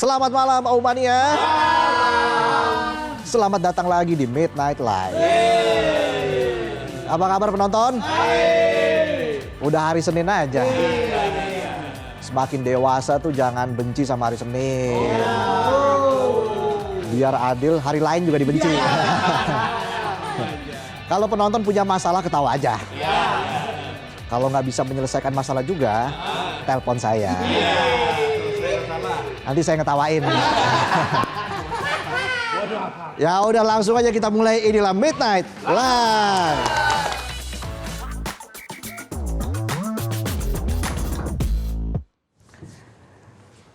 Selamat malam Aumania. Selamat datang lagi di Midnight Live. Apa kabar penonton? Udah hari Senin aja. Semakin dewasa tuh jangan benci sama hari Senin. Biar adil, hari lain juga dibenci. Kalau penonton punya masalah, ketawa aja. Kalau nggak bisa menyelesaikan masalah juga, telepon saya. Nanti saya ngetawain. Ya udah, langsung aja kita mulai. Inilah Midnight Live.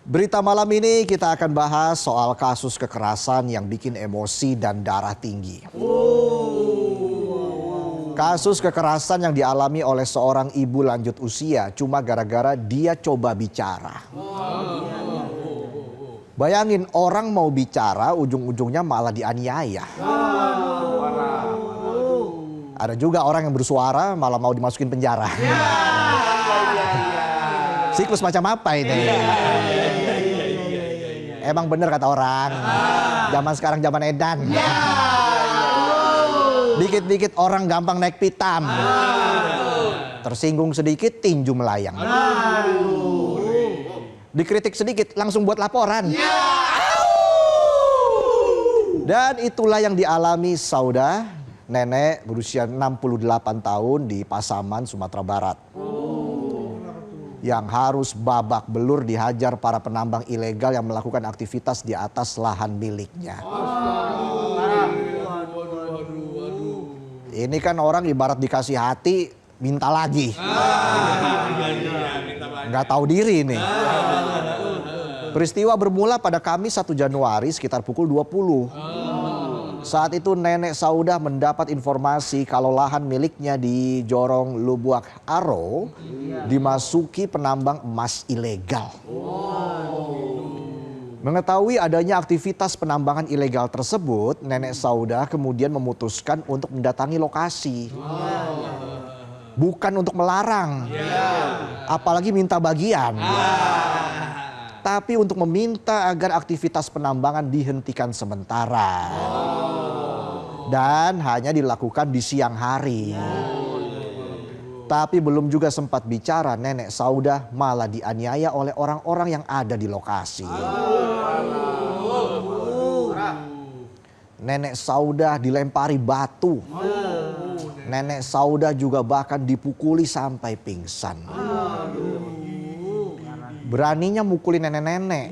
Berita malam ini kita akan bahas soal kasus kekerasan yang bikin emosi dan darah tinggi. Kasus kekerasan yang dialami oleh seorang ibu lanjut usia cuma gara-gara dia coba bicara. Bayangin, orang mau bicara ujung-ujungnya malah dianiaya. Ada juga orang yang bersuara malah mau dimasukin penjara. Siklus macam apa ini? Emang bener kata orang, zaman sekarang zaman edan. Dikit-dikit orang gampang naik pitam. Tersinggung sedikit tinju melayang. Dikritik sedikit langsung buat laporan. Dan itulah yang dialami Sauda, nenek berusia 68 tahun di Pasaman, Sumatera Barat. Yang harus babak belur dihajar para penambang ilegal yang melakukan aktivitas di atas lahan miliknya. Ini kan orang ibarat dikasih hati, minta lagi. Nggak tahu diri nih. Peristiwa bermula pada Kamis 1 Januari sekitar pukul 20. Saat itu nenek Sauda mendapat informasi kalau lahan miliknya di Jorong Lubuak Aro dimasuki penambang emas ilegal. Mengetahui adanya aktivitas penambangan ilegal tersebut, nenek Sauda kemudian memutuskan untuk mendatangi lokasi. Bukan untuk melarang, apalagi minta bagian. Tapi untuk meminta agar aktivitas penambangan dihentikan sementara. Dan hanya dilakukan di siang hari. Tapi belum juga sempat bicara, nenek Sauda malah dianiaya oleh orang-orang yang ada di lokasi. Nenek Sauda dilempari batu. Nenek Sauda juga bahkan dipukuli sampai pingsan. Beraninya mukulin nenek-nenek.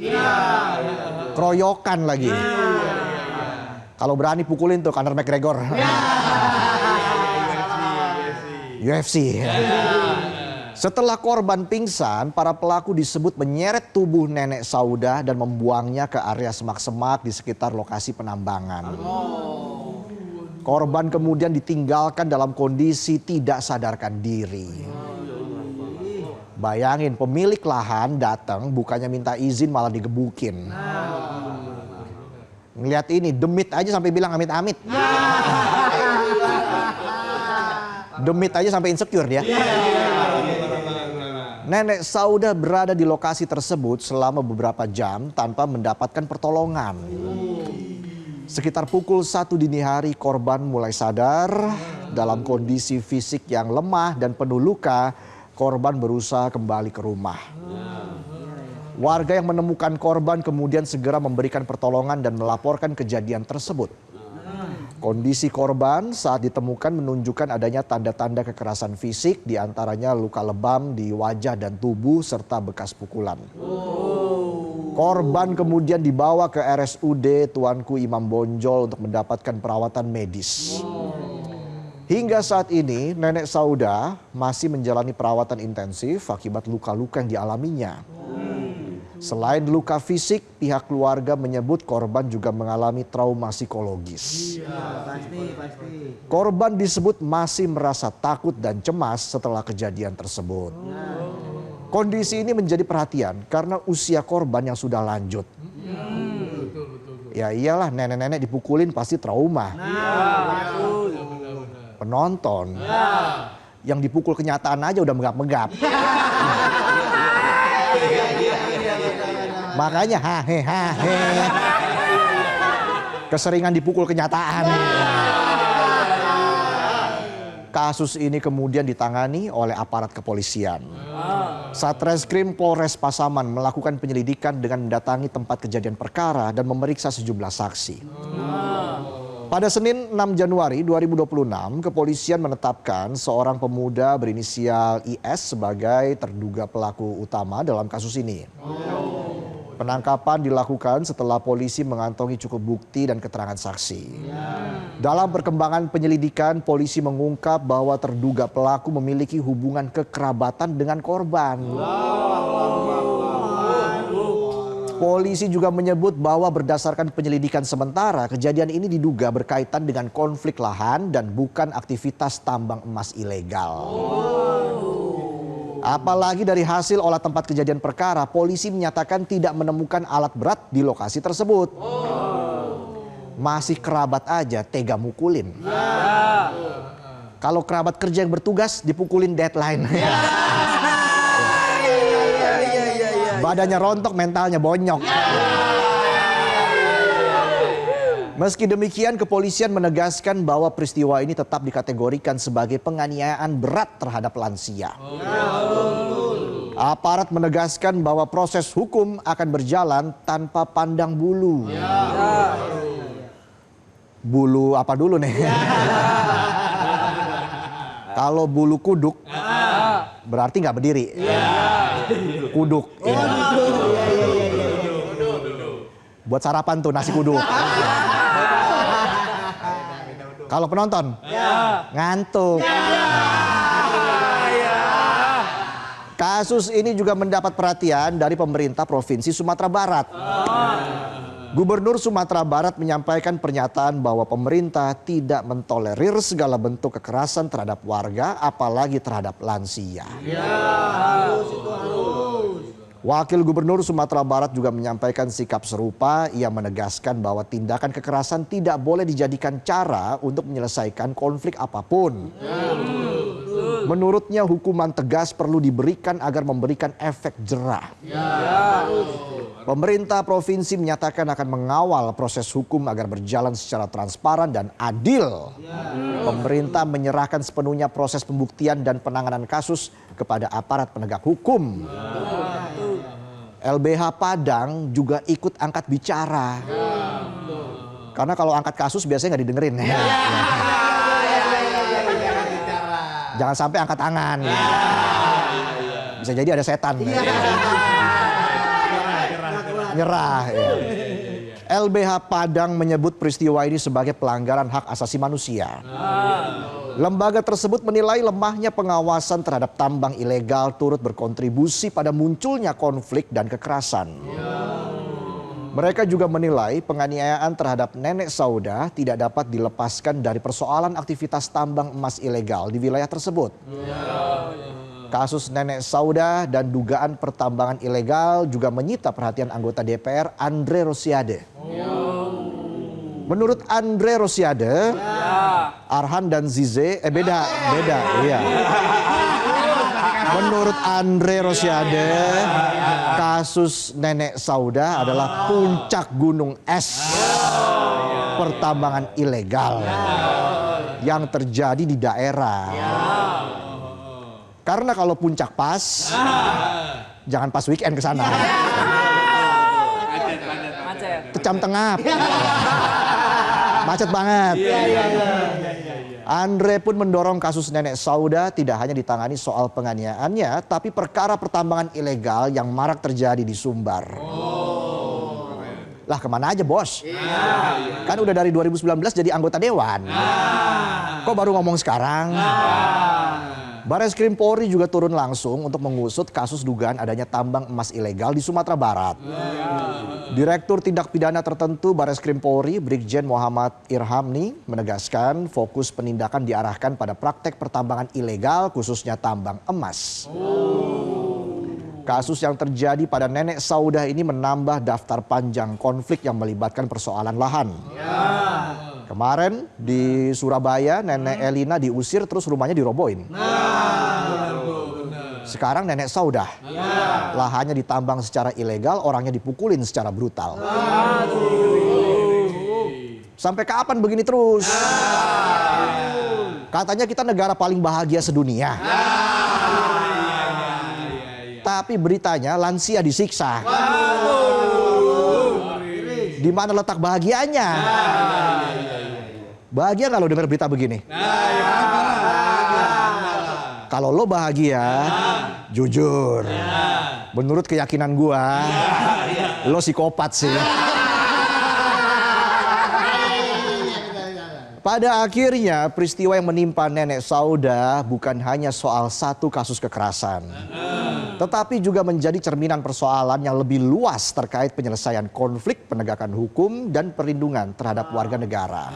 Keroyokan lagi. Kalau berani pukulin tuh Conor McGregor. UFC. Setelah korban pingsan, para pelaku disebut menyeret tubuh nenek Sauda dan membuangnya ke area semak-semak di sekitar lokasi penambangan. Korban kemudian ditinggalkan dalam kondisi tidak sadarkan diri. Bayangin, pemilik lahan datang bukannya minta izin malah digebukin. Ngeliat ini, demit aja sampai bilang amit-amit. Demit aja sampai insecure dia. Nenek Sauda berada di lokasi tersebut selama beberapa jam tanpa mendapatkan pertolongan. Sekitar pukul 1 dini hari korban mulai sadar. Dalam kondisi fisik yang lemah dan penuh luka, korban berusaha kembali ke rumah. Warga yang menemukan korban kemudian segera memberikan pertolongan dan melaporkan kejadian tersebut. Kondisi korban saat ditemukan menunjukkan adanya tanda-tanda kekerasan fisik, diantaranya luka lebam di wajah dan tubuh serta bekas pukulan. Korban kemudian dibawa ke RSUD Tuanku Imam Bonjol untuk mendapatkan perawatan medis. Hingga saat ini nenek Sauda masih menjalani perawatan intensif akibat luka-luka yang dialaminya. Selain luka fisik, pihak keluarga menyebut korban juga mengalami trauma psikologis. Korban disebut masih merasa takut dan cemas setelah kejadian tersebut. Kondisi ini menjadi perhatian karena usia korban yang sudah lanjut. Ya iyalah, nenek-nenek dipukulin pasti trauma. Penonton yang dipukul kenyataan aja udah megap-megap. Makanya hahe. Keseringan dipukul kenyataan. Kasus ini kemudian ditangani oleh aparat kepolisian. Satreskrim Polres Pasaman melakukan penyelidikan dengan mendatangi tempat kejadian perkara dan memeriksa sejumlah saksi. Pada Senin 6 Januari 2026, kepolisian menetapkan seorang pemuda berinisial IS sebagai terduga pelaku utama dalam kasus ini. Penangkapan dilakukan setelah polisi mengantongi cukup bukti dan keterangan saksi. Dalam perkembangan penyelidikan, polisi mengungkap bahwa terduga pelaku memiliki hubungan kekerabatan dengan korban. Polisi juga menyebut bahwa berdasarkan penyelidikan sementara, kejadian ini diduga berkaitan dengan konflik lahan dan bukan aktivitas tambang emas ilegal. Apalagi dari hasil olah tempat kejadian perkara, polisi menyatakan tidak menemukan alat berat di lokasi tersebut. Masih kerabat aja tega mukulin. Kalau kerabat kerja yang bertugas dipukulin deadline. Badannya rontok, mentalnya bonyok. Meski demikian, kepolisian menegaskan bahwa peristiwa ini tetap dikategorikan sebagai penganiayaan berat terhadap lansia. Aparat menegaskan bahwa proses hukum akan berjalan tanpa pandang bulu. Bulu apa dulu nih? Kalau bulu kuduk, berarti nggak berdiri. Kuduk. Buat sarapan tuh nasi kuduk. Kalau penonton ngantuk. Kasus ini juga mendapat perhatian dari pemerintah Provinsi Sumatera Barat. Gubernur Sumatera Barat menyampaikan pernyataan bahwa pemerintah tidak mentolerir segala bentuk kekerasan terhadap warga, apalagi terhadap lansia. Wakil Gubernur Sumatera Barat juga menyampaikan sikap serupa. Ia menegaskan bahwa tindakan kekerasan tidak boleh dijadikan cara untuk menyelesaikan konflik apapun. Menurutnya hukuman tegas perlu diberikan agar memberikan efek jerah. Pemerintah provinsi menyatakan akan mengawal proses hukum agar berjalan secara transparan dan adil. Pemerintah menyerahkan sepenuhnya proses pembuktian dan penanganan kasus kepada aparat penegak hukum. LBH Padang juga ikut angkat bicara. Karena kalau angkat kasus biasanya nggak didengerin. Jangan sampai angkat tangan. Bisa jadi ada setan. Nyerah. LBH Padang menyebut peristiwa ini sebagai pelanggaran hak asasi manusia. Lembaga tersebut menilai lemahnya pengawasan terhadap tambang ilegal turut berkontribusi pada munculnya konflik dan kekerasan. Mereka juga menilai penganiayaan terhadap Nenek Sauda tidak dapat dilepaskan dari persoalan aktivitas tambang emas ilegal di wilayah tersebut. Kasus Nenek Sauda dan dugaan pertambangan ilegal juga menyita perhatian anggota DPR Andre Rosiade. Menurut Andre Rosiade, Arhan dan Zize beda. Iya. Menurut Andre Rosiade, kasus Nenek Sauda adalah puncak gunung es pertambangan ilegal yang terjadi di daerah. Karena kalau puncak pas, jangan pas weekend ke sana. Kecam Tengah. Macet banget. Andre pun mendorong kasus Nenek Sauda tidak hanya ditangani soal penganiayaannya, tapi perkara pertambangan ilegal yang marak terjadi di Sumbar. Lah kemana aja bos? Kan udah dari 2019 jadi anggota dewan. Kok baru ngomong sekarang? Bareskrim Polri juga turun langsung untuk mengusut kasus dugaan adanya tambang emas ilegal di Sumatera Barat. Direktur Tindak Pidana Tertentu Bareskrim Polri, Brigjen Muhammad Irhamni, menegaskan fokus penindakan diarahkan pada praktek pertambangan ilegal khususnya tambang emas. Kasus yang terjadi pada Nenek Sauda ini menambah daftar panjang konflik yang melibatkan persoalan lahan. Kemarin di Surabaya, Nenek Elina diusir terus rumahnya dirobohin. Sekarang nenek Saudah. Lahannya ditambang secara ilegal, orangnya dipukulin secara brutal. Sampai kapan begini terus? Katanya kita negara paling bahagia sedunia. Tapi beritanya lansia disiksa. Di mana letak bahagianya? Bahagia nggak lo dengar berita begini? Kalau lo bahagia, jujur. Menurut keyakinan gua, lo psikopat sih. Pada akhirnya peristiwa yang menimpa nenek Saudah bukan hanya soal satu kasus kekerasan. Tetapi juga menjadi cerminan persoalan yang lebih luas terkait penyelesaian konflik penegakan hukum dan perlindungan terhadap warga negara.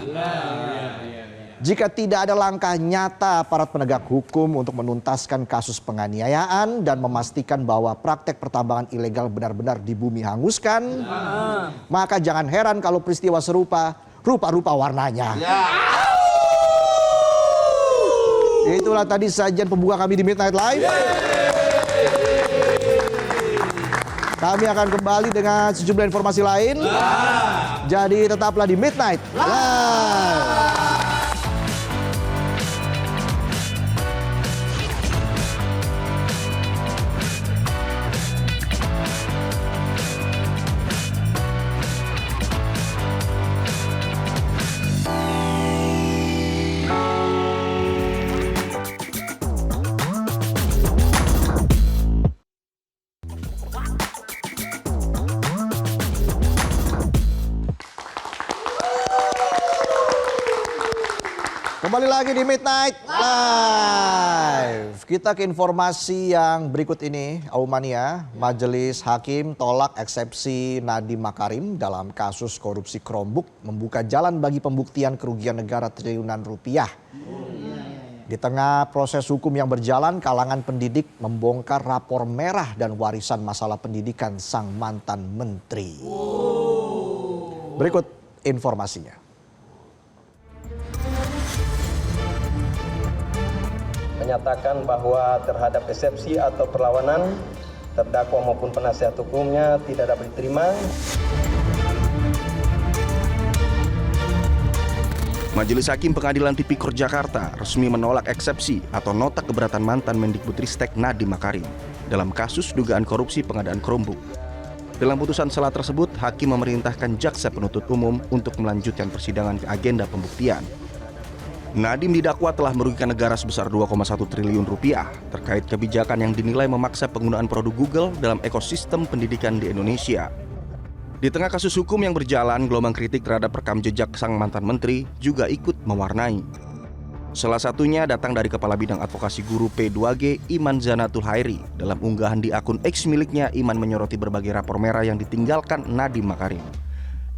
Jika tidak ada langkah nyata aparat penegak hukum untuk menuntaskan kasus penganiayaan dan memastikan bahwa praktek pertambangan ilegal benar-benar di bumi hanguskan, maka jangan heran kalau peristiwa serupa rupa-rupa warnanya. Itulah tadi sajian pembuka kami di Midnight Live. Kami akan kembali dengan sejumlah informasi lain. Jadi tetaplah di Midnight Live. Kembali lagi di Midnight Live. Kita ke informasi yang berikut ini. Aumania, Majelis Hakim tolak eksepsi Nadiem Makarim dalam kasus korupsi Chromebook membuka jalan bagi pembuktian kerugian negara triliunan rupiah. Di tengah proses hukum yang berjalan, kalangan pendidik membongkar rapor merah dan warisan masalah pendidikan sang mantan menteri. Berikut informasinya. Menyatakan bahwa terhadap eksepsi atau perlawanan terdakwa maupun penasihat hukumnya tidak dapat diterima. Majelis Hakim Pengadilan Tipikor Jakarta resmi menolak eksepsi atau nota keberatan mantan Mendikbudristek Nadiem Makarim dalam kasus dugaan korupsi pengadaan Chromebook. Dalam putusan sela tersebut, Hakim memerintahkan jaksa penuntut umum untuk melanjutkan persidangan ke agenda pembuktian. Nadiem didakwa telah merugikan negara sebesar 2,1 triliun rupiah terkait kebijakan yang dinilai memaksa penggunaan produk Google dalam ekosistem pendidikan di Indonesia. Di tengah kasus hukum yang berjalan, gelombang kritik terhadap rekam jejak sang mantan menteri juga ikut mewarnai. Salah satunya datang dari Kepala Bidang Advokasi Guru P2G Iman Zanatul Hairi. Dalam unggahan di akun X miliknya, Iman menyoroti berbagai rapor merah yang ditinggalkan Nadiem Makarim.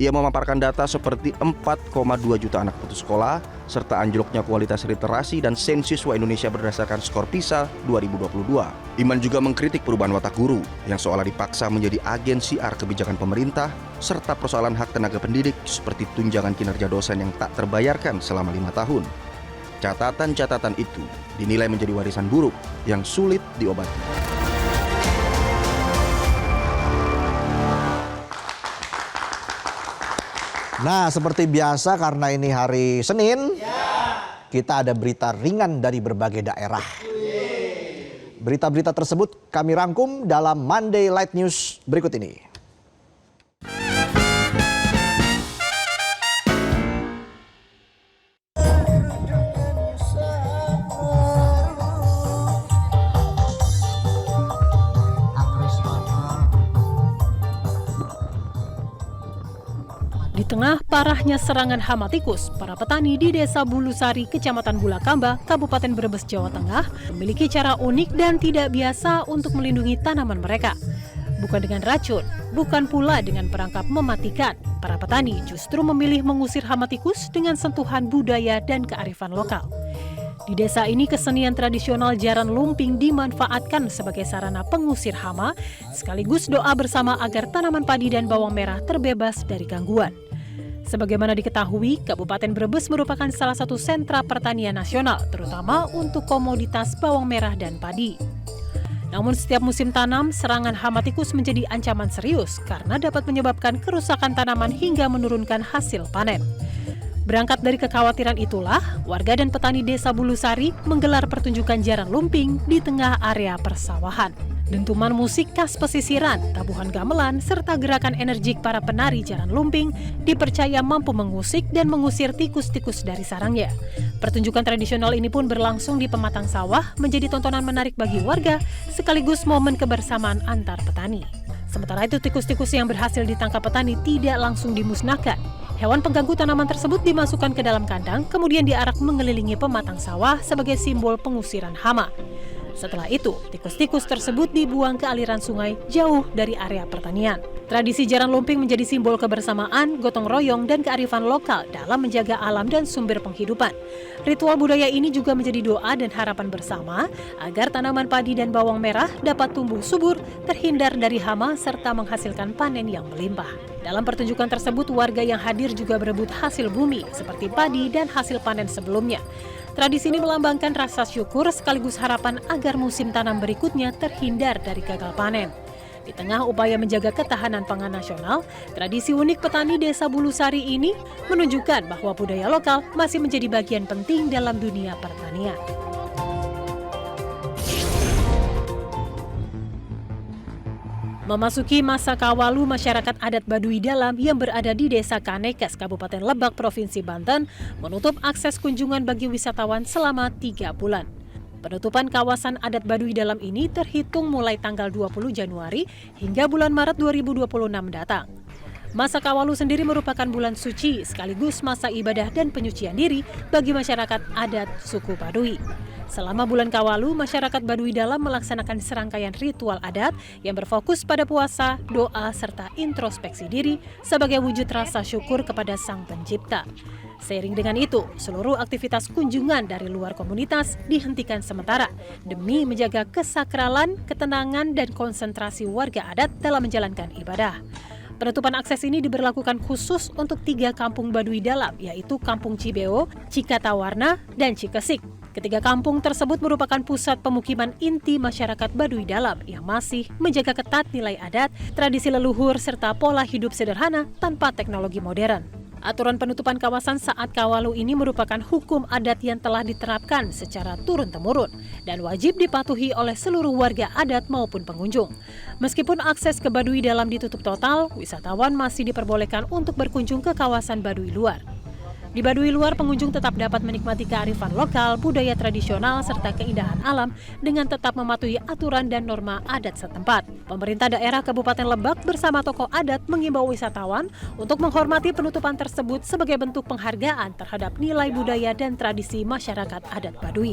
Ia memaparkan data seperti 4,2 juta anak putus sekolah, serta anjloknya kualitas literasi dan sensus siswa Indonesia berdasarkan skor PISA 2022. Iman juga mengkritik perubahan watak guru yang seolah dipaksa menjadi agen siar kebijakan pemerintah, serta persoalan hak tenaga pendidik seperti tunjangan kinerja dosen yang tak terbayarkan selama 5 tahun. Catatan-catatan itu dinilai menjadi warisan buruk yang sulit diobati. Nah, seperti biasa karena ini hari Senin, kita ada berita ringan dari berbagai daerah. Berita-berita tersebut kami rangkum dalam Monday Light News berikut ini. Di tengah parahnya serangan hama tikus, para petani di Desa Bulusari, Kecamatan Bulakamba, Kabupaten Brebes, Jawa Tengah, memiliki cara unik dan tidak biasa untuk melindungi tanaman mereka. Bukan dengan racun, bukan pula dengan perangkap mematikan. Para petani justru memilih mengusir hama tikus dengan sentuhan budaya dan kearifan lokal. Di desa ini, kesenian tradisional jaran lumping dimanfaatkan sebagai sarana pengusir hama, sekaligus doa bersama agar tanaman padi dan bawang merah terbebas dari gangguan. Sebagaimana diketahui, Kabupaten Brebes merupakan salah satu sentra pertanian nasional, terutama untuk komoditas bawang merah dan padi. Namun setiap musim tanam, serangan hama tikus menjadi ancaman serius karena dapat menyebabkan kerusakan tanaman hingga menurunkan hasil panen. Berangkat dari kekhawatiran itulah, warga dan petani Desa Bulusari menggelar pertunjukan jaran lumping di tengah area persawahan. Dentuman musik khas pesisiran, tabuhan gamelan, serta gerakan energik para penari jaran lumping dipercaya mampu mengusik dan mengusir tikus-tikus dari sarangnya. Pertunjukan tradisional ini pun berlangsung di pematang sawah menjadi tontonan menarik bagi warga sekaligus momen kebersamaan antar petani. Sementara itu, tikus-tikus yang berhasil ditangkap petani tidak langsung dimusnahkan. Hewan pengganggu tanaman tersebut dimasukkan ke dalam kandang, kemudian diarak mengelilingi pematang sawah sebagai simbol pengusiran hama. Setelah itu, tikus-tikus tersebut dibuang ke aliran sungai jauh dari area pertanian. Tradisi jaran lumping menjadi simbol kebersamaan, gotong royong, dan kearifan lokal dalam menjaga alam dan sumber penghidupan. Ritual budaya ini juga menjadi doa dan harapan bersama agar tanaman padi dan bawang merah dapat tumbuh subur, terhindar dari hama, serta menghasilkan panen yang melimpah. Dalam pertunjukan tersebut, warga yang hadir juga berebut hasil bumi seperti padi dan hasil panen sebelumnya. Tradisi ini melambangkan rasa syukur sekaligus harapan agar musim tanam berikutnya terhindar dari gagal panen. Di tengah upaya menjaga ketahanan pangan nasional, tradisi unik petani Desa Bulusari ini menunjukkan bahwa budaya lokal masih menjadi bagian penting dalam dunia pertanian. Memasuki masa kawalu, masyarakat adat Baduy Dalam yang berada di Desa Kanekes, Kabupaten Lebak, Provinsi Banten, menutup akses kunjungan bagi wisatawan selama 3 bulan. Penutupan kawasan adat Baduy Dalam ini terhitung mulai tanggal 20 Januari hingga bulan Maret 2026 datang. Masa kawalu sendiri merupakan bulan suci sekaligus masa ibadah dan penyucian diri bagi masyarakat adat suku Baduy. Selama bulan kawalu, masyarakat Baduy Dalam melaksanakan serangkaian ritual adat yang berfokus pada puasa, doa, serta introspeksi diri sebagai wujud rasa syukur kepada Sang Pencipta. Seiring dengan itu, seluruh aktivitas kunjungan dari luar komunitas dihentikan sementara demi menjaga kesakralan, ketenangan, dan konsentrasi warga adat dalam menjalankan ibadah. Penutupan akses ini diberlakukan khusus untuk 3 kampung Baduy Dalam, yaitu Kampung Cibeo, Cikatawarna, dan Cikesik. Ketiga kampung tersebut merupakan pusat pemukiman inti masyarakat Baduy Dalam yang masih menjaga ketat nilai adat, tradisi leluhur, serta pola hidup sederhana tanpa teknologi modern. Aturan penutupan kawasan saat kawalu ini merupakan hukum adat yang telah diterapkan secara turun-temurun dan wajib dipatuhi oleh seluruh warga adat maupun pengunjung. Meskipun akses ke Baduy Dalam ditutup total, wisatawan masih diperbolehkan untuk berkunjung ke kawasan Baduy luar. Di Baduy luar, pengunjung tetap dapat menikmati kearifan lokal, budaya tradisional, serta keindahan alam dengan tetap mematuhi aturan dan norma adat setempat. Pemerintah daerah Kabupaten Lebak bersama tokoh adat mengimbau wisatawan untuk menghormati penutupan tersebut sebagai bentuk penghargaan terhadap nilai budaya dan tradisi masyarakat adat Baduy.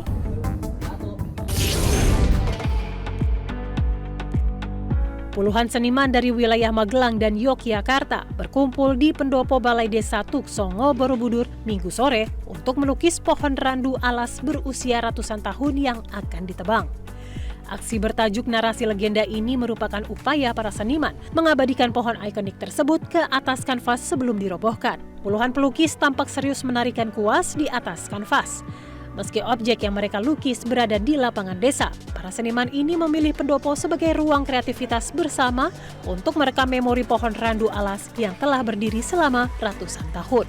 Puluhan seniman dari wilayah Magelang dan Yogyakarta berkumpul di pendopo Balai Desa Tuksongo, Borobudur, Minggu sore untuk melukis pohon randu alas berusia ratusan tahun yang akan ditebang. Aksi bertajuk Narasi Legenda ini merupakan upaya para seniman mengabadikan pohon ikonik tersebut ke atas kanvas sebelum dirobohkan. Puluhan pelukis tampak serius menarikan kuas di atas kanvas. Meski objek yang mereka lukis berada di lapangan desa, para seniman ini memilih pendopo sebagai ruang kreativitas bersama untuk merekam memori pohon randu alas yang telah berdiri selama ratusan tahun.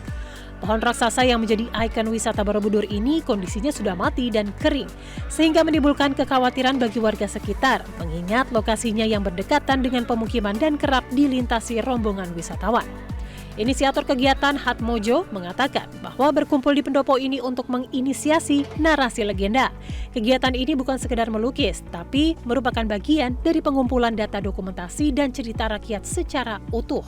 Pohon raksasa yang menjadi ikon wisata Borobudur ini kondisinya sudah mati dan kering, sehingga menimbulkan kekhawatiran bagi warga sekitar, mengingat lokasinya yang berdekatan dengan pemukiman dan kerap dilintasi rombongan wisatawan. Inisiator kegiatan Hatmojo mengatakan bahwa berkumpul di pendopo ini untuk menginisiasi narasi legenda. Kegiatan ini bukan sekedar melukis, tapi merupakan bagian dari pengumpulan data dokumentasi dan cerita rakyat secara utuh.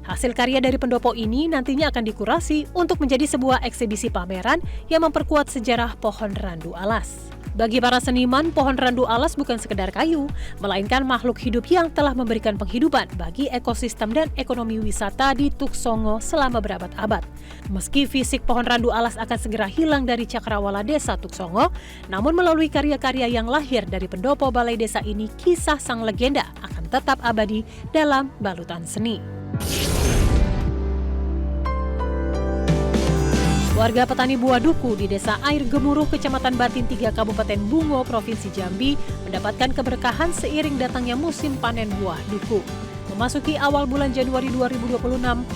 Hasil karya dari pendopo ini nantinya akan dikurasi untuk menjadi sebuah eksibisi pameran yang memperkuat sejarah pohon randu alas. Bagi para seniman, pohon randu alas bukan sekedar kayu, melainkan makhluk hidup yang telah memberikan penghidupan bagi ekosistem dan ekonomi wisata di Tuksongo selama berabad-abad. Meski fisik pohon randu alas akan segera hilang dari cakrawala desa Tuksongo, namun melalui karya-karya yang lahir dari pendopo Balai Desa ini, kisah sang legenda akan tetap abadi dalam balutan seni. Warga petani buah duku di Desa Air Gemuruh, Kecamatan Bantin 3, Kabupaten Bungo, Provinsi Jambi mendapatkan keberkahan seiring datangnya musim panen buah duku. Memasuki awal bulan Januari 2026,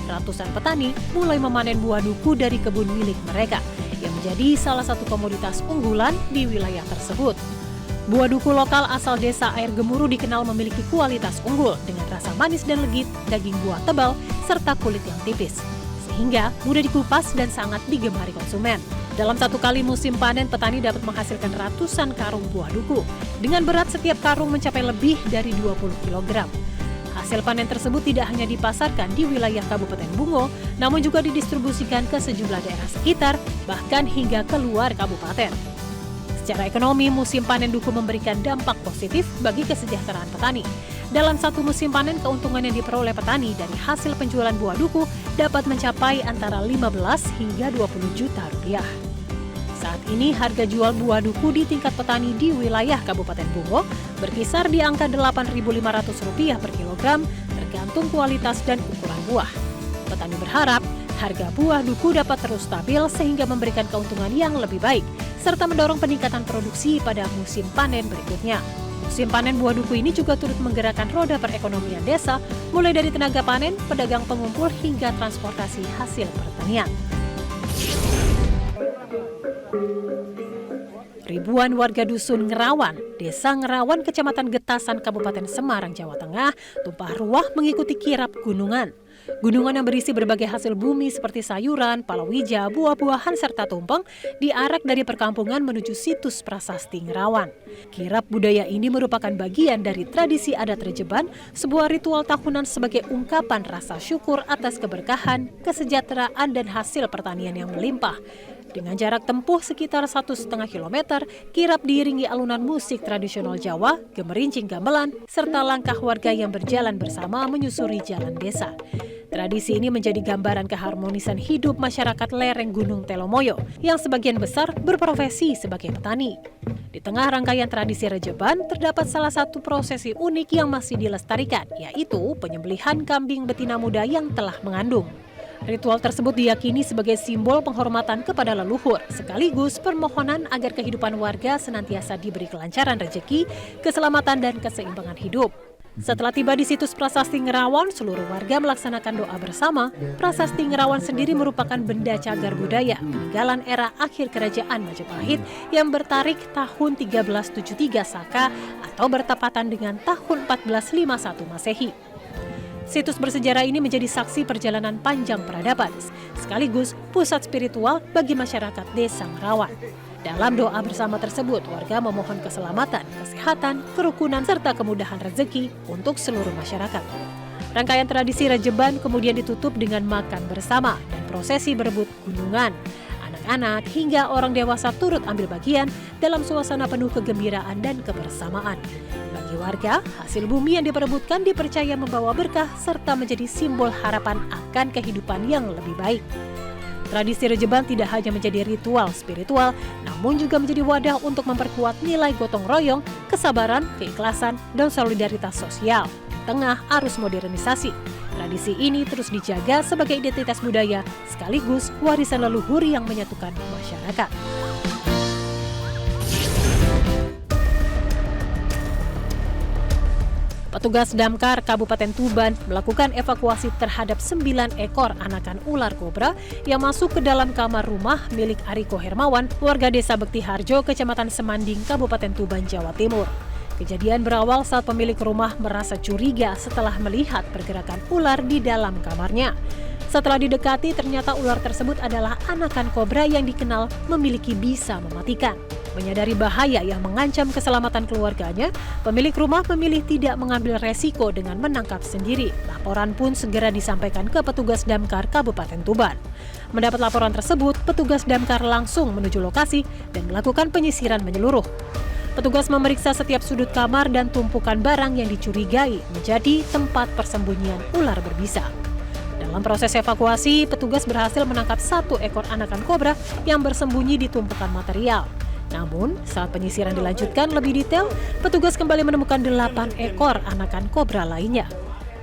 ratusan petani mulai memanen buah duku dari kebun milik mereka yang menjadi salah satu komoditas unggulan di wilayah tersebut. Buah duku lokal asal Desa Air Gemuruh dikenal memiliki kualitas unggul dengan rasa manis dan legit, daging buah tebal, serta kulit yang tipis. Sehingga mudah dikupas dan sangat digemari konsumen. Dalam satu kali musim panen, petani dapat menghasilkan ratusan karung buah duku. Dengan berat setiap karung mencapai lebih dari 20 kg. Hasil panen tersebut tidak hanya dipasarkan di wilayah Kabupaten Bungo, namun juga didistribusikan ke sejumlah daerah sekitar, bahkan hingga keluar kabupaten. Secara ekonomi, musim panen duku memberikan dampak positif bagi kesejahteraan petani. Dalam satu musim panen, keuntungan yang diperoleh petani dari hasil penjualan buah duku dapat mencapai antara 15 hingga 20 juta rupiah. Saat ini, harga jual buah duku di tingkat petani di wilayah Kabupaten Bungo berkisar di angka Rp8.500 per kilogram, tergantung kualitas dan ukuran buah. Petani berharap harga buah duku dapat terus stabil sehingga memberikan keuntungan yang lebih baik, serta mendorong peningkatan produksi pada musim panen berikutnya. Musim panen buah duku ini juga turut menggerakkan roda perekonomian desa, mulai dari tenaga panen, pedagang pengumpul, hingga transportasi hasil pertanian. Ribuan warga dusun Ngerawan, Desa Ngerawan, Kecamatan Getasan, Kabupaten Semarang, Jawa Tengah, tumpah ruah mengikuti kirap gunungan. Gunungan yang berisi berbagai hasil bumi seperti sayuran, palawija, buah-buahan, serta tumpeng diarak dari perkampungan menuju situs prasasti Ngerawan. Kirap budaya ini merupakan bagian dari tradisi adat Rejeban, sebuah ritual tahunan sebagai ungkapan rasa syukur atas keberkahan, kesejahteraan, dan hasil pertanian yang melimpah. Dengan jarak tempuh sekitar 1,5 km, kirap diiringi alunan musik tradisional Jawa, gemerincing gamelan, serta langkah warga yang berjalan bersama menyusuri jalan desa. Tradisi ini menjadi gambaran keharmonisan hidup masyarakat lereng Gunung Telomoyo yang sebagian besar berprofesi sebagai petani. Di tengah rangkaian tradisi Rejeban, terdapat salah satu prosesi unik yang masih dilestarikan, yaitu penyembelihan kambing betina muda yang telah mengandung. Ritual tersebut diyakini sebagai simbol penghormatan kepada leluhur, sekaligus permohonan agar kehidupan warga senantiasa diberi kelancaran rezeki, keselamatan, dan keseimbangan hidup. Setelah tiba di situs Prasasti Ngerawan, seluruh warga melaksanakan doa bersama. Prasasti Ngerawan sendiri merupakan benda cagar budaya peninggalan era akhir kerajaan Majapahit yang bertarik tahun 1373 Saka atau bertepatan dengan tahun 1451 Masehi. Situs bersejarah ini menjadi saksi perjalanan panjang peradaban, sekaligus pusat spiritual bagi masyarakat Desa Ngerawan. Dalam doa bersama tersebut, warga memohon keselamatan, kesehatan, kerukunan, serta kemudahan rezeki untuk seluruh masyarakat. Rangkaian tradisi Rejeban kemudian ditutup dengan makan bersama dan prosesi berebut gunungan. Anak-anak hingga orang dewasa turut ambil bagian dalam suasana penuh kegembiraan dan kebersamaan. Bagi warga, hasil bumi yang diperebutkan dipercaya membawa berkah serta menjadi simbol harapan akan kehidupan yang lebih baik. Tradisi Rejeban tidak hanya menjadi ritual spiritual, namun juga menjadi wadah untuk memperkuat nilai gotong royong, kesabaran, keikhlasan, dan solidaritas sosial di tengah arus modernisasi. Tradisi ini terus dijaga sebagai identitas budaya, sekaligus warisan leluhur yang menyatukan masyarakat. Petugas Damkar Kabupaten Tuban melakukan evakuasi terhadap 9 ekor anakan ular kobra yang masuk ke dalam kamar rumah milik Ariko Hermawan, warga Desa Bekti Harjo, Kecamatan Semanding, Kabupaten Tuban, Jawa Timur. Kejadian berawal saat pemilik rumah merasa curiga setelah melihat pergerakan ular di dalam kamarnya. Setelah didekati, ternyata ular tersebut adalah anakan kobra yang dikenal memiliki bisa mematikan. Menyadari bahaya yang mengancam keselamatan keluarganya, pemilik rumah memilih tidak mengambil resiko dengan menangkap sendiri. Laporan pun segera disampaikan ke petugas Damkar Kabupaten Tuban. Mendapat laporan tersebut, petugas Damkar langsung menuju lokasi dan melakukan penyisiran menyeluruh. Petugas memeriksa setiap sudut kamar dan tumpukan barang yang dicurigai menjadi tempat persembunyian ular berbisa. Dalam proses evakuasi, petugas berhasil menangkap 1 ekor anakan kobra yang bersembunyi di tumpukan material. Namun, saat penyisiran dilanjutkan lebih detail, petugas kembali menemukan 8 ekor anakan kobra lainnya.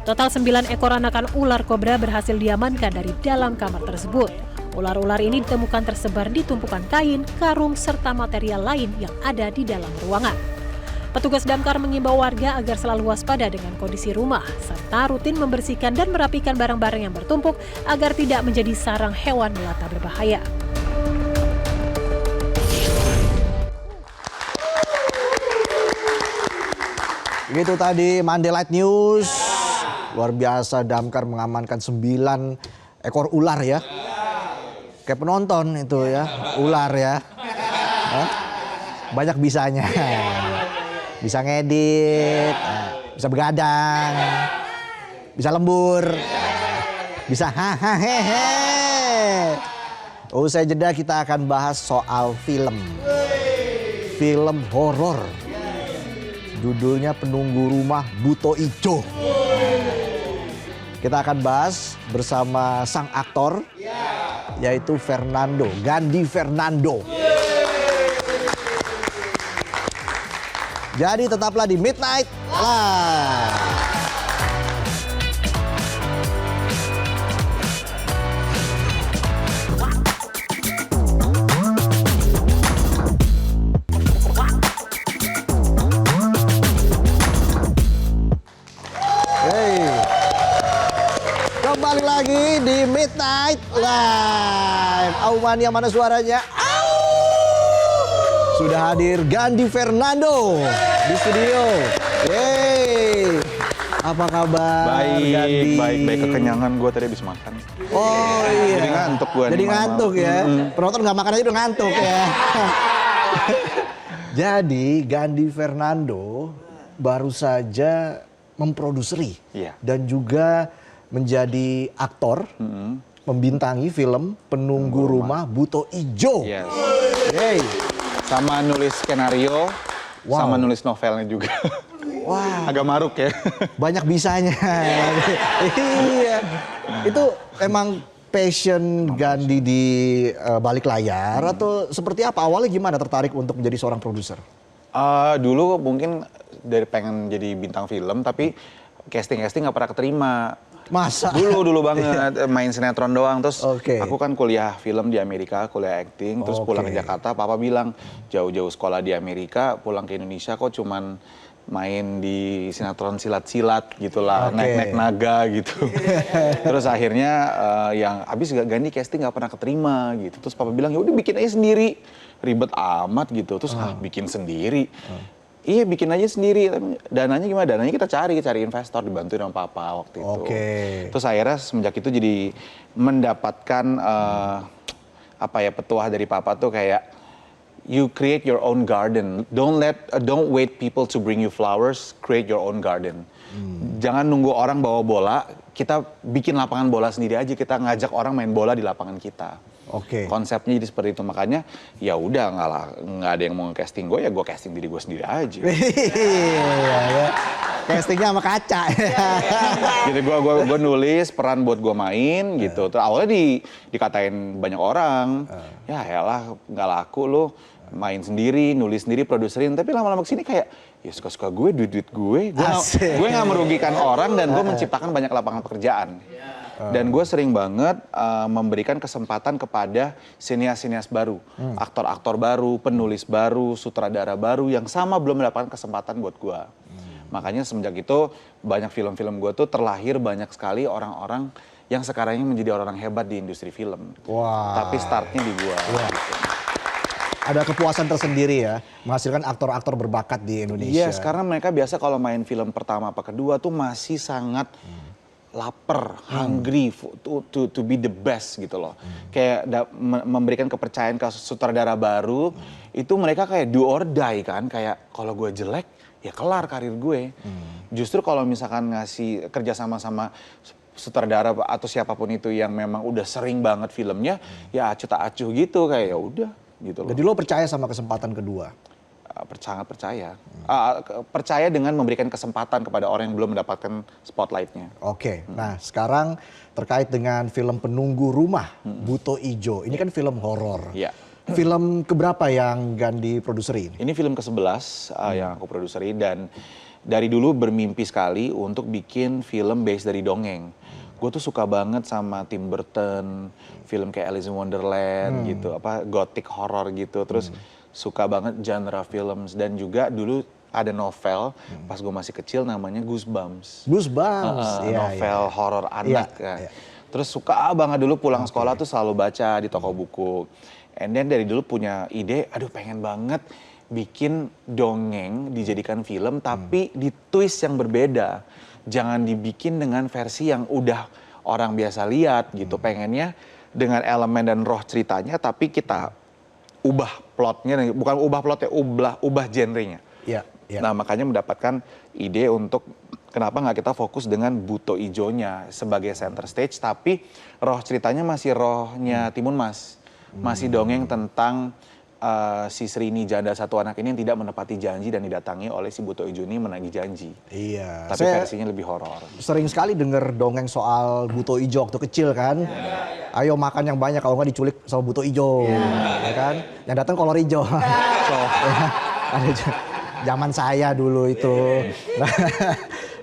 Total 9 ekor anakan ular kobra berhasil diamankan dari dalam kamar tersebut. Ular-ular ini ditemukan tersebar di tumpukan kain, karung, serta material lain yang ada di dalam ruangan. Petugas damkar mengimbau warga agar selalu waspada dengan kondisi rumah, serta rutin membersihkan dan merapikan barang-barang yang bertumpuk agar tidak menjadi sarang hewan melata berbahaya. Begitu tadi Monday Light News. Luar biasa, damkar mengamankan 9 ekor ular ya. Kayak penonton itu ya, ular ya. Hah? Banyak bisanya. Bisa ngedit, bisa begadang, bisa lembur, bisa hahaha. Usai jeda kita akan bahas soal film horor. Judulnya Penunggu Rumah Buto Ijo. Kita akan bahas bersama sang aktor, yaitu Gandhi Fernando. Jadi tetaplah di Midnight Live. Kembali lagi di Midnight Live. Aumania mana suaranya? Sudah hadir Gandhi Fernando di studio. Yeay. Apa kabar Gandhi? Baik. Kekenyangan gue tadi habis makan. Oh iya. Jadi ngantuk gue. Jadi ngantuk ya. Penonton nggak makan aja udah ngantuk ya. Jadi Gandhi Fernando baru saja memproduksi dan juga menjadi aktor, membintangi film Penunggu Rumah Buto Ijo. Yes. Yeay. Sama nulis skenario, sama nulis novelnya juga. Wah. Agak maruk ya. Banyak bisanya. Iya. Itu emang passion Gandhi di balik layar atau seperti apa? Awalnya gimana tertarik untuk menjadi seorang produser? Dulu mungkin dari pengen jadi bintang film, tapi casting nggak pernah keterima. Masa? Dulu banget main sinetron doang. Terus Oke. aku kan kuliah film di Amerika, kuliah acting. Terus pulang ke Jakarta, papa bilang jauh-jauh sekolah di Amerika, pulang ke Indonesia kok cuman main di sinetron silat-silat gitulah, naik-naik naga gitu. Terus akhirnya yang abis Gandhi casting nggak pernah keterima gitu. Terus papa bilang ya udah bikin aja sendiri, ribet amat gitu. Terus bikin sendiri. Iya bikin aja sendiri, tapi dananya gimana? Dananya kita cari investor, dibantuin sama papa waktu itu. Terus akhirnya semenjak itu jadi mendapatkan petuah dari papa tuh kayak you create your own garden. Don't wait people to bring you flowers, create your own garden. Jangan nunggu orang bawa bola, kita bikin lapangan bola sendiri aja, kita ngajak orang main bola di lapangan kita. Konsepnya jadi seperti itu, makanya ya udah nggak ada yang mau casting gue, ya gue casting diri gue sendiri aja. Iya. Castingnya sama kaca. Jadi gue nulis peran buat gue main gitu. Terus awalnya dikatain banyak orang, ya elah nggak laku lo main sendiri, nulis sendiri, produserin. Tapi lama-lama kesini kayak ya suka-suka gue, duit gue nggak merugikan orang dan gue menciptakan banyak lapangan pekerjaan. Dan gue sering banget memberikan kesempatan kepada sinias-sinias baru, aktor-aktor baru, penulis baru, sutradara baru yang sama belum mendapatkan kesempatan buat gue. Makanya semenjak itu banyak film-film gue tuh terlahir banyak sekali orang-orang yang sekarang ini menjadi orang-orang hebat di industri film. Tapi startnya di gue. Gitu. Ada kepuasan tersendiri ya, menghasilkan aktor-aktor berbakat di Indonesia. Yes, karena mereka biasa kalau main film pertama apa kedua tuh masih sangat lapar, hungry to be the best gitu loh. Kayak memberikan kepercayaan ke sutradara baru, itu mereka kayak do or die kan, kayak kalau gue jelek ya kelar karir gue. Justru kalau misalkan ngasih kerja sama sutradara atau siapapun itu yang memang udah sering banget filmnya, ya acuh tak acuh gitu, kayak ya udah gitu loh. Jadi lo percaya sama kesempatan kedua? Sangat percaya. Percaya dengan memberikan kesempatan kepada orang yang belum mendapatkan spotlight-nya. Nah sekarang terkait dengan film Penunggu Rumah Buto Ijo. Ini kan film horor. Iya. Film keberapa yang Gandhi produseri ini? Ini film ke-11 yang aku produseri dan dari dulu bermimpi sekali untuk bikin film based dari dongeng. gue tuh suka banget sama Tim Burton, film kayak Alice in Wonderland gitu, apa gothic horror gitu. Terus suka banget genre films, dan juga dulu ada novel pas gue masih kecil namanya Goosebumps. Goosebumps, iya, Novel iya. horor anak kan. iya. Terus suka banget dulu pulang sekolah tuh selalu baca di toko buku. And then dari dulu punya ide, aduh pengen banget bikin dongeng dijadikan film tapi di twist yang berbeda. Jangan dibikin dengan versi yang udah orang biasa lihat gitu. Pengennya dengan elemen dan roh ceritanya tapi kita ubah plotnya, bukan ubah plotnya, ubah genrenya. Iya, iya. Nah makanya mendapatkan ide untuk kenapa nggak kita fokus dengan Buto Ijonya sebagai center stage, tapi roh ceritanya masih rohnya Timun Mas. Masih dongeng tentang si Srini, janda satu anak ini yang tidak menepati janji dan didatangi oleh si Buto Ijo ini menagih janji. Iya. Tapi Saya versinya lebih horor. sering sekali denger dongeng soal Buto Ijo waktu kecil kan. Ayo makan yang banyak kalau nggak diculik sama Buto Ijo, ya kan? Yang datang kolor ijo. Ada zaman saya dulu itu.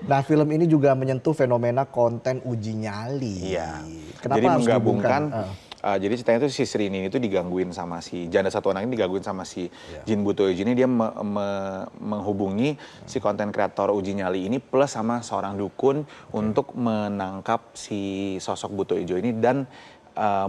Nah, film ini juga menyentuh fenomena konten uji nyali. Iya. Kenapa Jadi harus menggabungkan. dihubungkan? Jadi ceritanya itu si Srini itu digangguin sama si janda satu anak ini, digangguin sama si Jin Buto Ijo ini. Dia menghubungi si konten kreator uji nyali ini plus sama seorang dukun untuk menangkap si sosok Buto Ijo ini dan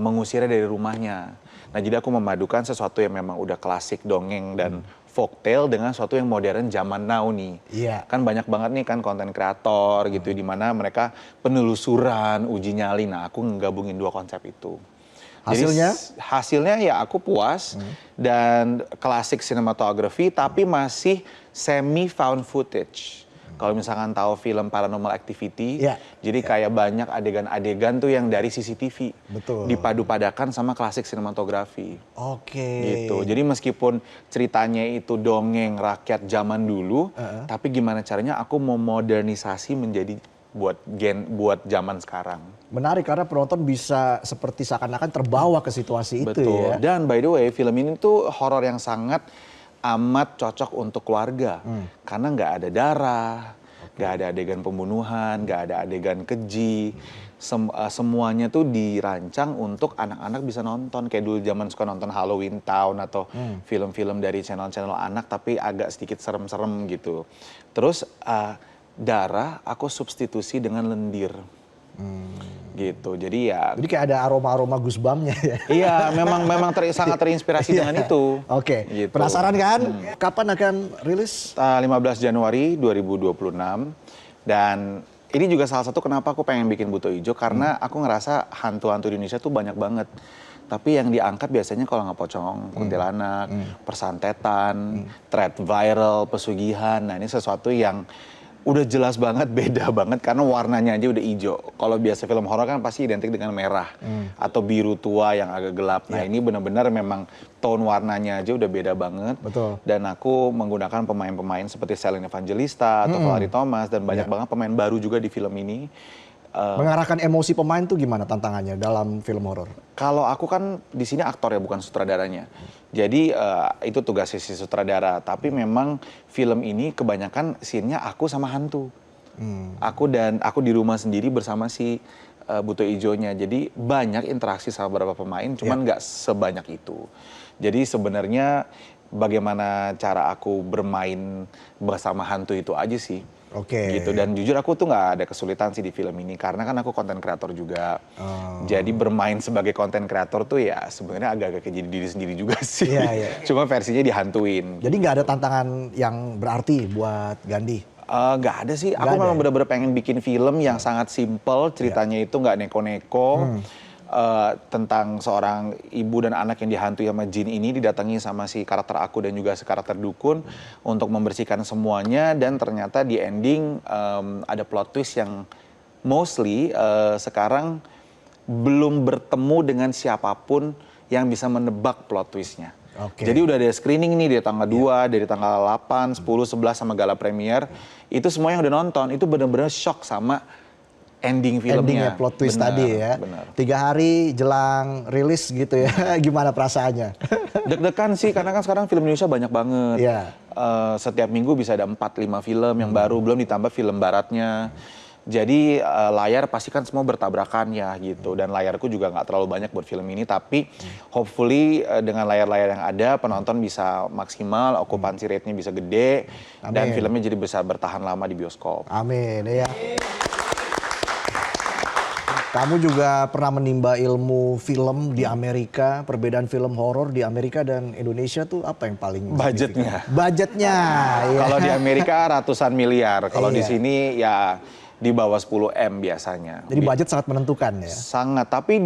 mengusirnya dari rumahnya. Nah jadi aku memadukan sesuatu yang memang udah klasik dongeng dan folktale dengan sesuatu yang modern zaman now nih. Iya. Kan banyak banget nih kan konten kreator gitu di mana mereka penelusuran uji nyali. Nah aku ngegabungin dua konsep itu. Hasilnya? Jadi, hasilnya ya aku puas dan klasik cinematography tapi masih semi found footage. Kalau misalkan tahu film Paranormal Activity, Ya. jadi kayak banyak adegan-adegan tuh yang dari CCTV. Betul. Dipadu-padakan sama klasik sinematografi. Oke. Gitu. Jadi meskipun ceritanya itu dongeng rakyat zaman dulu, tapi gimana caranya aku mau modernisasi menjadi buat zaman sekarang. Menarik karena penonton bisa seperti seakan-akan terbawa ke situasi itu Betul. ya. Dan by the way, film ini tuh horor yang sangat amat cocok untuk keluarga. Karena nggak ada darah, nggak ada adegan pembunuhan, nggak ada adegan keji. Semuanya tuh dirancang untuk anak-anak bisa nonton. Kayak dulu zaman suka nonton Halloween Town atau film-film dari channel-channel anak tapi agak sedikit serem-serem gitu. Terus darah aku substitusi dengan lendir. Gitu. Jadi ya Jadi kayak ada aroma-aroma Goosebumps-nya ya. iya, memang sangat terinspirasi dengan itu. Oke, Gitu. penasaran kan? Kapan akan rilis? 15 Januari 2026. Dan ini juga salah satu kenapa aku pengen bikin Buto Ijo, karena aku ngerasa hantu-hantu di Indonesia tuh banyak banget. Tapi yang diangkat biasanya kalau nggak pocong, kuntilanak, persantetan, thread viral, pesugihan. Nah ini sesuatu yang udah jelas banget, beda banget karena warnanya aja udah hijau. Kalau biasa film horor kan pasti identik dengan merah atau biru tua yang agak gelap. Nah ini benar-benar memang tone warnanya aja udah beda banget. Betul. Dan aku menggunakan pemain-pemain seperti Selene Evangelista atau Valerie Thomas dan banyak banget pemain baru juga di film ini. Mengarahkan emosi pemain tuh gimana tantangannya dalam film horor? Kalau aku kan di sini aktor ya, bukan sutradaranya. Jadi itu tugas si sutradara. Tapi memang film ini kebanyakan scene-nya aku sama hantu. Aku di rumah sendiri bersama si Buto Ijonya. Jadi banyak interaksi sama beberapa pemain, cuman nggak sebanyak itu. Jadi sebenarnya bagaimana cara aku bermain bersama hantu itu aja sih. Oke. Gitu. Dan jujur aku tuh nggak ada kesulitan sih di film ini karena kan aku konten kreator juga. Jadi bermain sebagai konten kreator tuh ya sebenarnya agak-agak kayak jadi diri sendiri juga sih. Iya, iya. Cuma versinya dihantuin. Jadi nggak ada tantangan yang berarti buat Gandhi? Nggak ada sih. Aku memang bener-bener pengen bikin film yang sangat simple, ceritanya itu nggak neko-neko. Tentang seorang ibu dan anak yang dihantui sama jin ini, didatangi sama si karakter aku dan juga si karakter dukun untuk membersihkan semuanya, dan ternyata di ending ada plot twist yang mostly sekarang belum bertemu dengan siapapun yang bisa menebak plot twistnya. Oke. Jadi udah ada screening nih dari tanggal 2, dari tanggal 8, 10, 11 sama gala premier. Itu semua yang udah nonton itu bener-bener shock sama ending filmnya. Endingnya plot twist Bener, tadi ya. Bener. 3 hari jelang rilis gitu ya. Gimana perasaannya? Deg-degan sih karena kan sekarang film Indonesia banyak banget. Iya. Setiap minggu bisa ada 4-5 film yang baru, belum ditambah film baratnya. Jadi layar pasti kan semua bertabrakan ya gitu. Dan layarku juga nggak terlalu banyak buat film ini. Tapi hopefully dengan layar-layar yang ada penonton bisa maksimal, okupansi rate-nya bisa gede. Dan filmnya jadi bisa bertahan lama di bioskop. Amin ya. Kamu juga pernah menimba ilmu film di Amerika, perbedaan film horor di Amerika dan Indonesia tuh apa yang paling Budgetnya. signifikan? Budgetnya. Ya. Kalau di Amerika ratusan miliar, kalau di Iya. sini ya di bawah 10 M biasanya. Jadi budget sangat menentukan ya. Sangat, tapi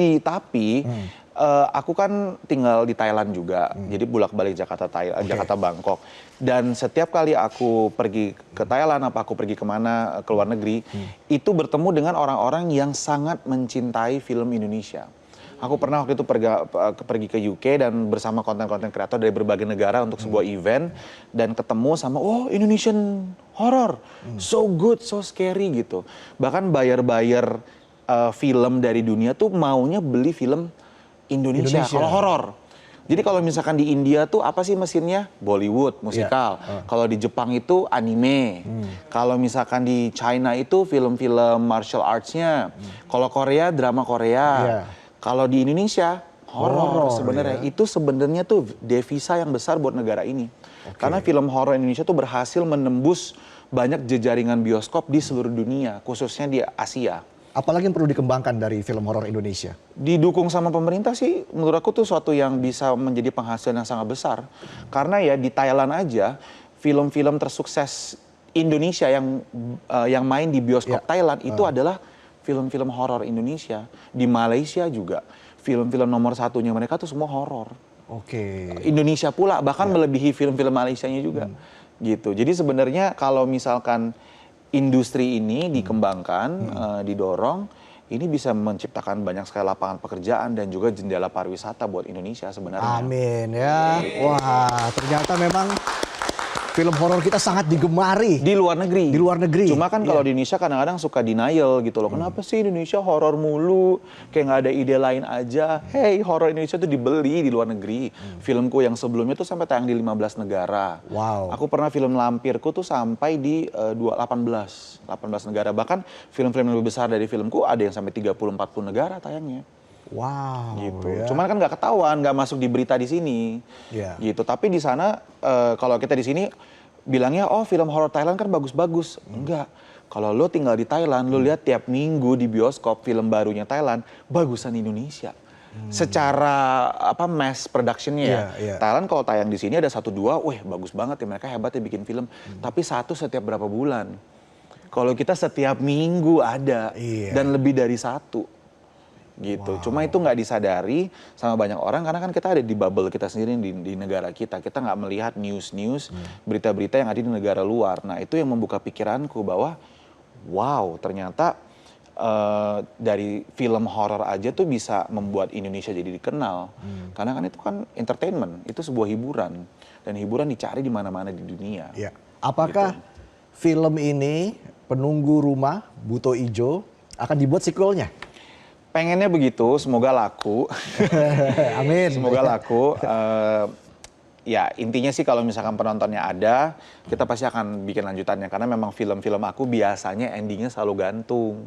aku kan tinggal di Thailand juga, jadi bolak-balik Jakarta Bangkok. Dan setiap kali aku pergi ke Thailand, apa aku pergi kemana ke luar negeri, itu bertemu dengan orang-orang yang sangat mencintai film Indonesia. Aku pernah waktu itu pergi ke UK dan bersama konten-konten kreator dari berbagai negara untuk sebuah event dan ketemu sama Indonesian horror, so good, so scary gitu. Bahkan buyer film dari dunia tuh maunya beli film Indonesia. Kalau horor. Jadi kalau misalkan di India tuh apa sih mesinnya? Bollywood, musikal. Kalau di Jepang itu anime. Kalau misalkan di China itu film-film martial arts-nya. Kalau Korea, drama Korea. Kalau di Indonesia, horor sebenarnya. Itu sebenarnya tuh devisa yang besar buat negara ini. Karena film horor Indonesia tuh berhasil menembus banyak jejaringan bioskop di seluruh dunia, khususnya di Asia. Apalagi yang perlu dikembangkan dari film horor Indonesia? Didukung sama pemerintah sih, menurut aku tuh suatu yang bisa menjadi penghasilan yang sangat besar. Karena ya di Thailand aja, film-film tersukses Indonesia yang main di bioskop Thailand itu adalah film-film horor Indonesia. Di Malaysia juga, film-film nomor satunya mereka tuh semua horor. Indonesia pula, bahkan melebihi film-film Malaysianya juga. Gitu. Jadi sebenarnya kalau misalkan industri ini dikembangkan, didorong, ini bisa menciptakan banyak sekali lapangan pekerjaan dan juga jendela pariwisata buat Indonesia sebenarnya. Amin ya. Wah, ternyata memang film horor kita sangat digemari. Di luar negeri. Di luar negeri. Cuma kan kalau di Indonesia kadang-kadang suka denial gitu loh. Kenapa sih Indonesia horor mulu? Kayak nggak ada ide lain aja. Hey, horor Indonesia tuh dibeli di luar negeri. Filmku yang sebelumnya tuh sampai tayang di 15 negara. Wow. Aku pernah film Lampirku tuh sampai di 18 negara. Bahkan film-film yang lebih besar dari filmku ada yang sampai 30-40 negara tayangnya. Wow. Gitu. Ya. Cuman kan nggak ketahuan, nggak masuk di berita di sini. Gitu. Tapi di sana kalau kita di sini bilangnya film horor Thailand kan bagus-bagus. Enggak. Kalau lo tinggal di Thailand, lo lihat tiap minggu di bioskop film barunya Thailand bagusan Indonesia. Secara mass productionnya ya. Thailand kalau tayang di sini ada 1-2, bagus banget ya, mereka hebat ya bikin film. Tapi satu setiap berapa bulan. Kalau kita setiap minggu ada dan lebih dari satu. Gitu. Cuma itu nggak disadari sama banyak orang karena kan kita ada di bubble kita sendiri di negara kita. Kita nggak melihat news, berita-berita yang ada di negara luar. Nah itu yang membuka pikiranku bahwa wow ternyata dari film horor aja tuh bisa membuat Indonesia jadi dikenal. Karena kan itu kan entertainment, itu sebuah hiburan. Dan hiburan dicari di mana-mana di dunia. Ya. Apakah film ini Penunggu Rumah Buto Ijo akan dibuat sequelnya? Pengennya begitu, semoga laku. Amin. Semoga laku. Ya intinya sih kalau misalkan penontonnya ada, kita pasti akan bikin lanjutannya. Karena memang film-film aku biasanya endingnya selalu gantung.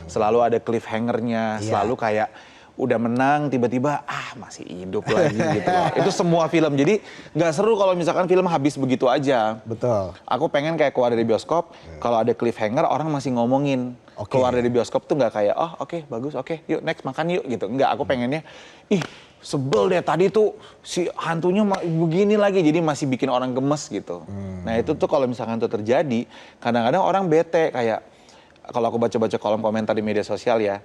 Selalu ada cliffhanger-nya, selalu kayak udah menang tiba-tiba masih hidup lagi gitu loh. Itu semua film. Jadi nggak seru kalau misalkan film habis begitu aja. Betul. Aku pengen kayak keluar dari bioskop, kalau ada cliffhanger orang masih ngomongin. Keluar dari bioskop tuh nggak kayak bagus, yuk next makan yuk gitu. Enggak, aku pengennya sebel deh tadi tuh si hantunya begini lagi, jadi masih bikin orang gemes gitu. Nah itu tuh kalau misalkan itu terjadi, kadang-kadang orang bete kayak kalau aku baca-baca kolom komentar di media sosial ya,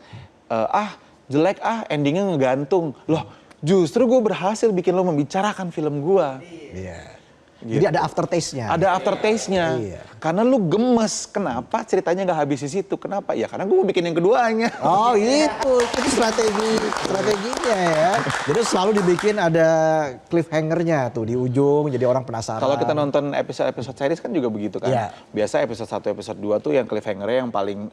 jelek endingnya ngegantung. Loh justru gue berhasil bikin lo membicarakan film gue. Iya. Gitu. Jadi ada aftertaste-nya. Ada aftertaste-nya. Karena lu gemes. Kenapa ceritanya nggak habis di situ? Kenapa? Ya karena gue mau bikin yang keduanya. Oh itu strateginya ya. Jadi selalu dibikin ada cliffhanger-nya tuh di ujung, jadi orang penasaran. Kalau kita nonton episode series kan juga begitu kan. Biasa episode 1, episode 2 tuh yang cliffhanger-nya yang paling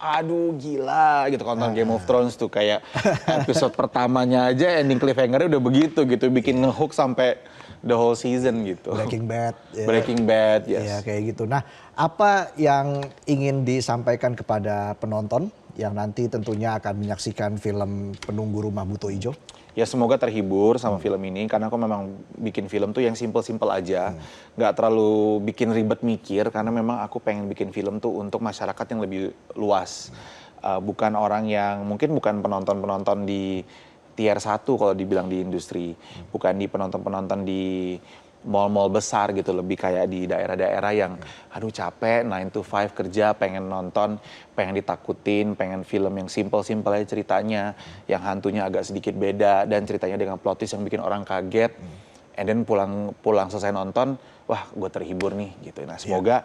aduh gila gitu kalau nonton Game of Thrones tuh kayak episode pertamanya aja ending cliffhanger-nya udah begitu gitu, bikin ngehook sampai the whole season gitu. Breaking Bad. Ya. Breaking Bad, yes. Ya kayak gitu. Nah, apa yang ingin disampaikan kepada penonton yang nanti tentunya akan menyaksikan film Penunggu Rumah Buto Ijo? Ya semoga terhibur sama film ini karena aku memang bikin film tuh yang simple-simple aja, nggak terlalu bikin ribet mikir karena memang aku pengen bikin film tuh untuk masyarakat yang lebih luas, bukan orang yang mungkin bukan penonton-penonton di tier 1 kalau dibilang di industri, bukan di penonton-penonton di mall-mall besar gitu, lebih kayak di daerah-daerah yang aduh capek 9 to 5 kerja, pengen nonton, pengen ditakutin, pengen film yang simple-simple aja ceritanya, yang hantunya agak sedikit beda dan ceritanya dengan plot twist yang bikin orang kaget, and then pulang selesai nonton, wah gue terhibur nih gitu. Nah semoga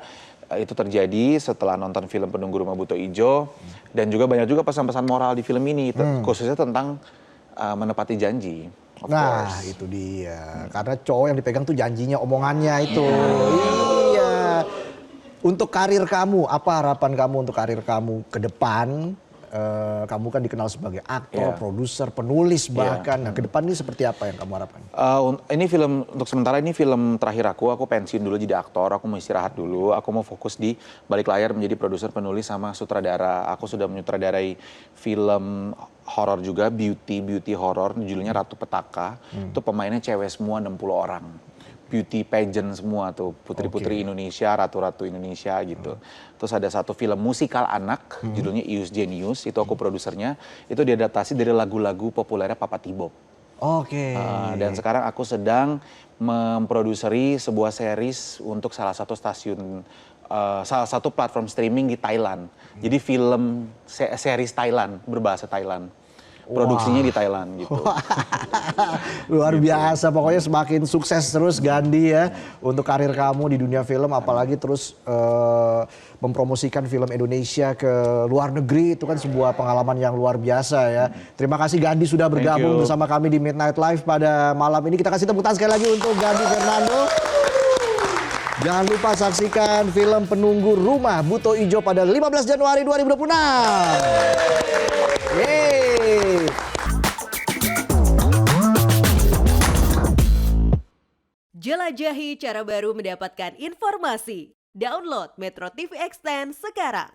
itu terjadi setelah nonton film Penunggu Rumah Buto Ijo, dan juga banyak juga pesan-pesan moral di film ini, khususnya tentang menepati janji. Nah, itu dia. Karena cowok yang dipegang tuh janjinya, omongannya itu. Iya. Untuk karir kamu, apa harapan kamu untuk karir kamu ke depan? Kamu kan dikenal sebagai aktor, produser, penulis bahkan. Nah, ke depan ini seperti apa yang kamu harapkan? Ini film, untuk sementara ini film terakhir aku pensiun dulu jadi aktor, aku mau istirahat dulu, aku mau fokus di balik layar menjadi produser, penulis, sama sutradara. Aku sudah menyutradarai film horor juga, beauty horor, judulnya Ratu Petaka. Itu pemainnya cewek semua, 60 orang. Beauty pageant semua tuh, putri-putri Indonesia, ratu-ratu Indonesia gitu. Terus ada satu film musikal anak, judulnya Ius Genius, itu aku produsernya. Itu diadaptasi dari lagu-lagu populernya Papa T-Bop. Oke. Dan sekarang aku sedang memproduseri sebuah series untuk salah satu stasiun, salah satu platform streaming di Thailand. Jadi film series Thailand, berbahasa Thailand. Produksinya di Thailand gitu. Luar biasa, pokoknya semakin sukses terus Gandhi ya untuk karir kamu di dunia film, apalagi terus mempromosikan film Indonesia ke luar negeri, itu kan sebuah pengalaman yang luar biasa ya. Terima kasih Gandhi sudah bergabung bersama kami di Midnight Live pada malam ini. Kita kasih tepuk tangan sekali lagi untuk Gandhi Fernando. Jangan lupa saksikan film Penunggu Rumah Buto Ijo pada 15 Januari 2026. Yeay. Jelajahi cara baru mendapatkan informasi. Download Metro TV Extend sekarang.